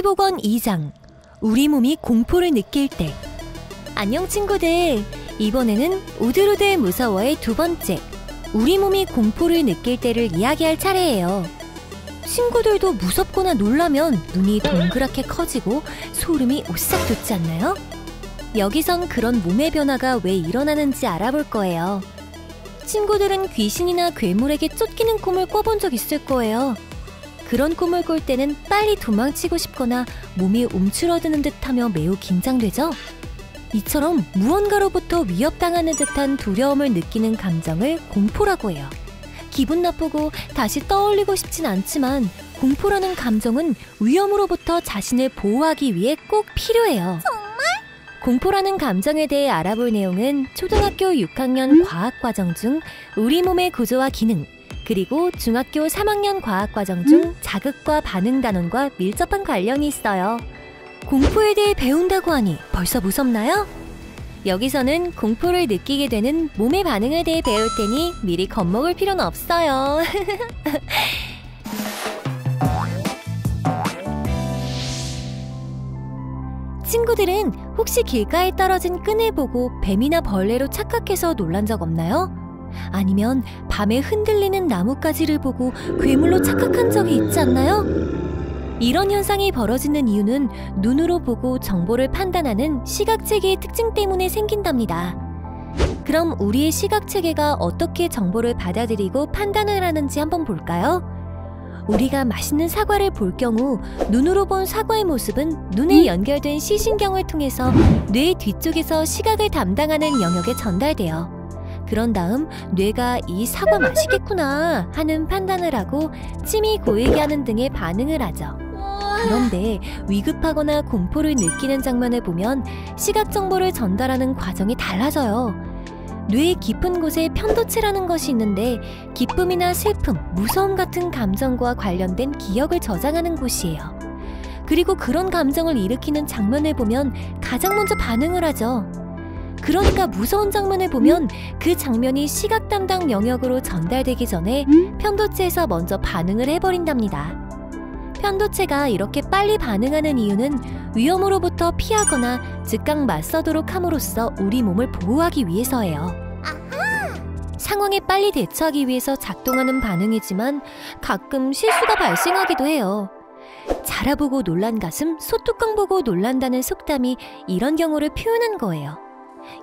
신체보건 2장 우리 몸이 공포를 느낄 때. 안녕 친구들, 이번에는 오드로드의 무서워의 두 번째 우리 몸이 공포를 느낄 때를 이야기할 차례예요. 친구들도 무섭거나 놀라면 눈이 동그랗게 커지고 소름이 오싹 돋지 않나요? 여기선 그런 몸의 변화가 왜 일어나는지 알아볼 거예요. 친구들은 귀신이나 괴물에게 쫓기는 꿈을 꿔본 적 있을 거예요. 그런 꿈을 꿀 때는 빨리 도망치고 싶거나 몸이 움츠러드는 듯하며 매우 긴장되죠? 이처럼 무언가로부터 위협당하는 듯한 두려움을 느끼는 감정을 공포라고 해요. 기분 나쁘고 다시 떠올리고 싶진 않지만 공포라는 감정은 위험으로부터 자신을 보호하기 위해 꼭 필요해요. 정말? 공포라는 감정에 대해 알아볼 내용은 초등학교 6학년 과학과정 중 우리 몸의 구조와 기능, 그리고 중학교 3학년 과학과정 중 자극과 반응 단원과 밀접한 관련이 있어요. 공포에 대해 배운다고 하니 벌써 무섭나요? 여기서는 공포를 느끼게 되는 몸의 반응에 대해 배울 테니 미리 겁먹을 필요는 없어요. 친구들은 혹시 길가에 떨어진 끈을 보고 뱀이나 벌레로 착각해서 놀란 적 없나요? 아니면 밤에 흔들리는 나뭇가지를 보고 괴물로 착각한 적이 있지 않나요? 이런 현상이 벌어지는 이유는 눈으로 보고 정보를 판단하는 시각체계의 특징 때문에 생긴답니다. 그럼 우리의 시각체계가 어떻게 정보를 받아들이고 판단을 하는지 한번 볼까요? 우리가 맛있는 사과를 볼 경우 눈으로 본 사과의 모습은 눈에 연결된 시신경을 통해서 뇌 뒤쪽에서 시각을 담당하는 영역에 전달돼요. 그런 다음 뇌가 이 사과 맛있겠구나 하는 판단을 하고 침이 고이게 하는 등의 반응을 하죠. 그런데 위급하거나 공포를 느끼는 장면을 보면 시각 정보를 전달하는 과정이 달라져요. 뇌의 깊은 곳에 편도체라는 것이 있는데 기쁨이나 슬픔, 무서움 같은 감정과 관련된 기억을 저장하는 곳이에요. 그리고 그런 감정을 일으키는 장면을 보면 가장 먼저 반응을 하죠. 그러니까 무서운 장면을 보면 그 장면이 시각 담당 영역으로 전달되기 전에 편도체에서 먼저 반응을 해버린답니다. 편도체가 이렇게 빨리 반응하는 이유는 위험으로부터 피하거나 즉각 맞서도록 함으로써 우리 몸을 보호하기 위해서예요. 아하! 상황에 빨리 대처하기 위해서 작동하는 반응이지만 가끔 실수가 발생하기도 해요. 자라보고 놀란 가슴, 소뚜껑 보고 놀란다는 속담이 이런 경우를 표현한 거예요.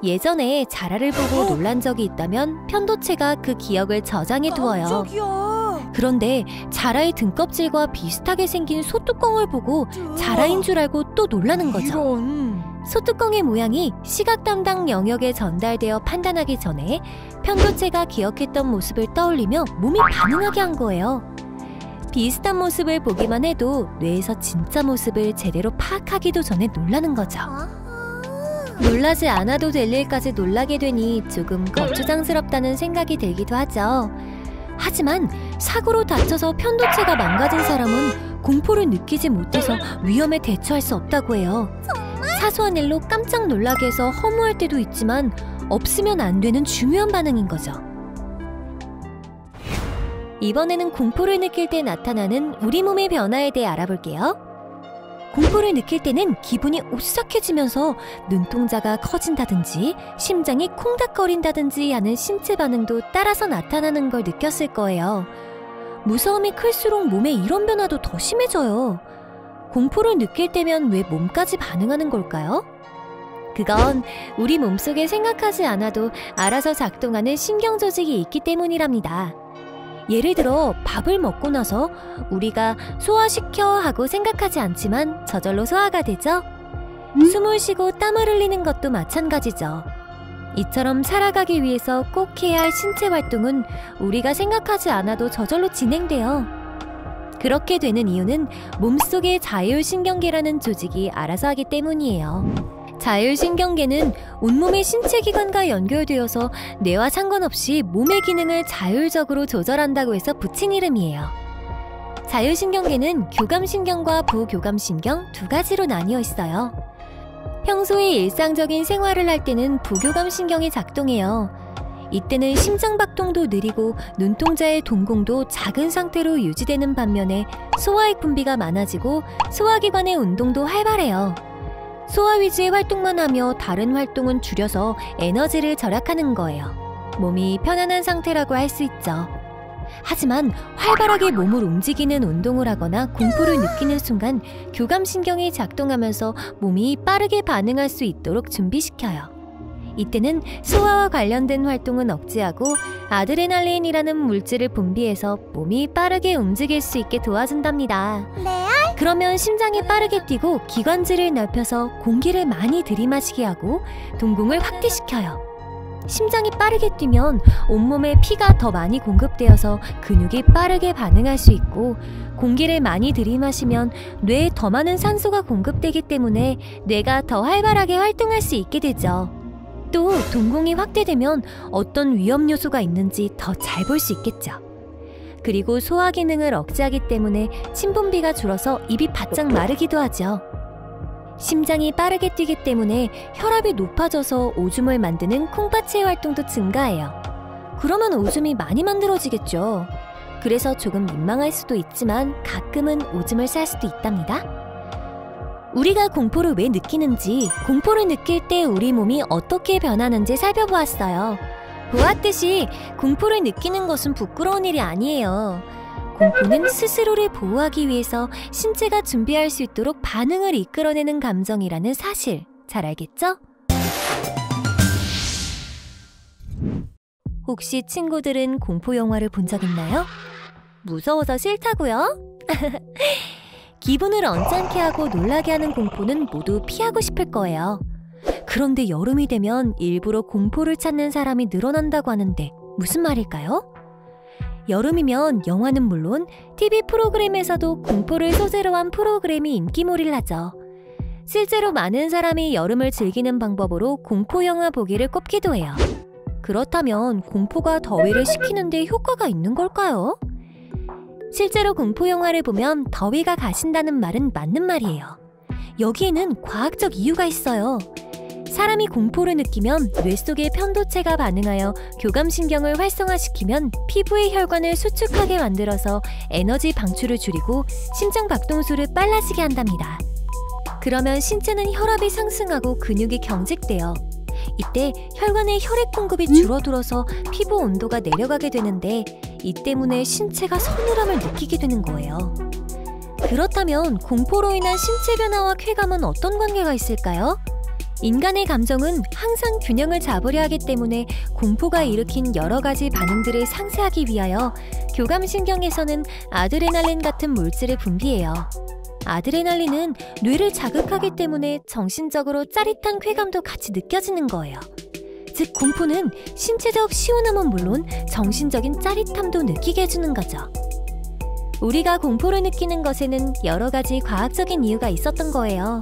예전에 자라를 보고 놀란 적이 있다면 편도체가 그 기억을 저장해 두어요. 그런데 자라의 등껍질과 비슷하게 생긴 소뚜껑을 보고 자라인 줄 알고 또 놀라는 거죠. 소뚜껑의 모양이 시각 담당 영역에 전달되어 판단하기 전에 편도체가 기억했던 모습을 떠올리며 몸이 반응하게 한 거예요. 비슷한 모습을 보기만 해도 뇌에서 진짜 모습을 제대로 파악하기도 전에 놀라는 거죠. 놀라지 않아도 될 일까지 놀라게 되니 조금 거추장스럽다는 생각이 들기도 하죠. 하지만 사고로 다쳐서 편도체가 망가진 사람은 공포를 느끼지 못해서 위험에 대처할 수 없다고 해요. 사소한 일로 깜짝 놀라게 해서 허무할 때도 있지만 없으면 안 되는 중요한 반응인 거죠. 이번에는 공포를 느낄 때 나타나는 우리 몸의 변화에 대해 알아볼게요. 공포를 느낄 때는 기분이 오싹해지면서 눈동자가 커진다든지 심장이 콩닥거린다든지 하는 신체 반응도 따라서 나타나는 걸 느꼈을 거예요. 무서움이 클수록 몸에 이런 변화도 더 심해져요. 공포를 느낄 때면 왜 몸까지 반응하는 걸까요? 그건 우리 몸속에 생각하지 않아도 알아서 작동하는 신경 조직이 있기 때문이랍니다. 예를 들어 밥을 먹고 나서 우리가 소화시켜 하고 생각하지 않지만 저절로 소화가 되죠? 숨을 쉬고 땀을 흘리는 것도 마찬가지죠. 이처럼 살아가기 위해서 꼭 해야 할 신체 활동은 우리가 생각하지 않아도 저절로 진행돼요. 그렇게 되는 이유는 몸속의 자율신경계라는 조직이 알아서 하기 때문이에요. 자율신경계는 온몸의 신체 기관과 연결되어서 뇌와 상관없이 몸의 기능을 자율적으로 조절한다고 해서 붙인 이름이에요. 자율신경계는 교감신경과 부교감신경 두 가지로 나뉘어 있어요. 평소에 일상적인 생활을 할 때는 부교감신경이 작동해요. 이때는 심장박동도 느리고 눈동자의 동공도 작은 상태로 유지되는 반면에 소화액 분비가 많아지고 소화기관의 운동도 활발해요. 소화 위주의 활동만 하며 다른 활동은 줄여서 에너지를 절약하는 거예요. 몸이 편안한 상태라고 할 수 있죠. 하지만 활발하게 몸을 움직이는 운동을 하거나 공포를 느끼는 순간 교감신경이 작동하면서 몸이 빠르게 반응할 수 있도록 준비시켜요. 이때는 소화와 관련된 활동은 억제하고 아드레날린이라는 물질을 분비해서 몸이 빠르게 움직일 수 있게 도와준답니다. 그러면 심장이 빠르게 뛰고 기관지를 넓혀서 공기를 많이 들이마시게 하고 동공을 확대시켜요. 심장이 빠르게 뛰면 온몸에 피가 더 많이 공급되어서 근육이 빠르게 반응할 수 있고, 공기를 많이 들이마시면 뇌에 더 많은 산소가 공급되기 때문에 뇌가 더 활발하게 활동할 수 있게 되죠. 또 동공이 확대되면 어떤 위험 요소가 있는지 더 잘 볼 수 있겠죠. 그리고 소화 기능을 억제하기 때문에 침 분비가 줄어서 입이 바짝 마르기도 하죠. 심장이 빠르게 뛰기 때문에 혈압이 높아져서 오줌을 만드는 콩팥의 활동도 증가해요. 그러면 오줌이 많이 만들어지겠죠. 그래서 조금 민망할 수도 있지만 가끔은 오줌을 쌀 수도 있답니다. 우리가 공포를 왜 느끼는지, 공포를 느낄 때 우리 몸이 어떻게 변하는지 살펴보았어요. 보았듯이 공포를 느끼는 것은 부끄러운 일이 아니에요. 공포는 스스로를 보호하기 위해서 신체가 준비할 수 있도록 반응을 이끌어내는 감정이라는 사실, 잘 알겠죠? 혹시 친구들은 공포 영화를 본 적 있나요? 무서워서 싫다고요? 기분을 언짢게 하고 놀라게 하는 공포는 모두 피하고 싶을 거예요. 그런데 여름이 되면 일부러 공포를 찾는 사람이 늘어난다고 하는데 무슨 말일까요? 여름이면 영화는 물론 TV 프로그램에서도 공포를 소재로 한 프로그램이 인기몰이를 하죠. 실제로 많은 사람이 여름을 즐기는 방법으로 공포 영화 보기를 꼽기도 해요. 그렇다면 공포가 더위를 식히는데 효과가 있는 걸까요? 실제로 공포 영화를 보면 더위가 가신다는 말은 맞는 말이에요. 여기에는 과학적 이유가 있어요. 사람이 공포를 느끼면 뇌 속의 편도체가 반응하여 교감신경을 활성화시키면 피부의 혈관을 수축하게 만들어서 에너지 방출을 줄이고 심장 박동수를 빨라지게 한답니다. 그러면 신체는 혈압이 상승하고 근육이 경직돼요. 이때 혈관의 혈액 공급이 줄어들어서 피부 온도가 내려가게 되는데, 이 때문에 신체가 서늘함을 느끼게 되는 거예요. 그렇다면 공포로 인한 신체 변화와 쾌감은 어떤 관계가 있을까요? 인간의 감정은 항상 균형을 잡으려 하기 때문에 공포가 일으킨 여러 가지 반응들을 상쇄하기 위하여 교감신경에서는 아드레날린 같은 물질을 분비해요. 아드레날린은 뇌를 자극하기 때문에 정신적으로 짜릿한 쾌감도 같이 느껴지는 거예요. 즉, 공포는 신체적 시원함은 물론 정신적인 짜릿함도 느끼게 해주는 거죠. 우리가 공포를 느끼는 것에는 여러 가지 과학적인 이유가 있었던 거예요.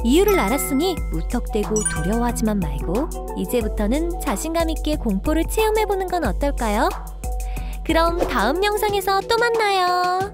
이유를 알았으니 무턱대고 두려워하지만 말고 이제부터는 자신감 있게 공포를 체험해보는 건 어떨까요? 그럼 다음 영상에서 또 만나요.